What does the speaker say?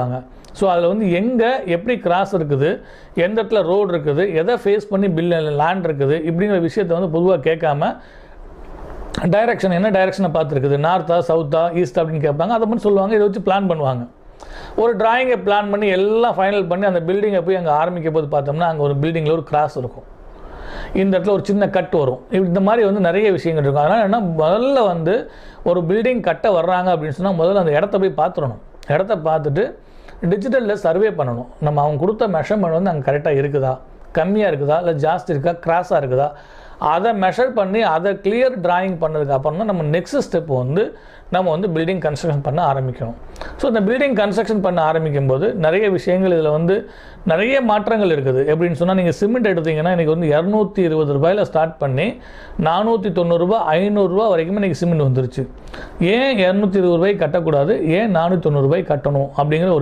வாங்க. ஸோ அதில் வந்து எங்கே எப்படி கிராஸ் இருக்குது, எந்த இடத்துல ரோடு இருக்குது, எதை ஃபேஸ் பண்ணி லேண்ட் இருக்குது, இப்படிங்கிற விஷயத்தை வந்து பொதுவாக கேட்காம டைரெக்ஷன் என்ன டைரெக்ஷனை பார்த்துருக்குது, நார்த்தா சவுத்தா ஈஸ்ட் அப்படின்னு கேட்பாங்க. அதை மட்டும் சொல்லுவாங்க. இதை வச்சு பிளான் பண்ணுவாங்க. ஒரு டிராயிங்கை பிளான் பண்ணி எல்லாம் ஃபைனல் பண்ணி அந்த பில்டிங்கை போய் அங்கே ஆரம்பிக்கும் போது பார்த்தோம்னா அங்கே ஒரு பில்டிங்கில் ஒரு கிராஸ் இருக்கும், இந்த இடத்துல ஒரு சின்ன கட் வரும். இந்த மாதிரி வந்து நிறைய விஷயங்கள் இருக்கும். அதனால் என்ன, முதல்ல வந்து ஒரு பில்டிங் கட்ட வர்றாங்க அப்படின்னு சொன்னால் முதல்ல அந்த இடத்த போய் பார்த்துடணும். இடத்த பார்த்துட்டு டிஜிட்டலில் சர்வே பண்ணணும். நம்ம அவங்க கொடுத்த மெஷர்மெண்ட் வந்து அங்கே கரெக்டாக இருக்குதா, கம்மியாக இருக்குதா, இல்லை ஜாஸ்தி இருக்கா, கிராஸாக இருக்குதா, அதை மெஷர் பண்ணி அதை கிளியர் டிராயிங் பண்ணதுக்கு அப்புறம் தான் நம்ம நெக்ஸ்ட் ஸ்டெப் வந்து நம்ம வந்து பில்டிங் கன்ஸ்ட்ரக்ஷன் பண்ண ஆரம்பிக்கணும். ஸோ இந்த பில்டிங் கன்ஸ்ட்ரக்ஷன் பண்ண ஆரம்பிக்கும் போது நிறைய விஷயங்கள் இதில் வந்து நிறைய மாற்றங்கள் இருக்குது. எப்படின்னு சொன்னால், நீங்கள் சிமெண்ட் எடுத்தீங்கன்னா இன்றைக்கி வந்து 220 ரூபாயில் ஸ்டார்ட் பண்ணி 490 ரூபா 500 ரூபா வரைக்குமே இன்றைக்கி சிமெண்ட் வந்துருச்சு. ஏன் 220 ரூபாய்க்கு கட்டக்கூடாது, ஏன் 490 ரூபாய்க்கு கட்டணும் அப்படிங்கிற ஒரு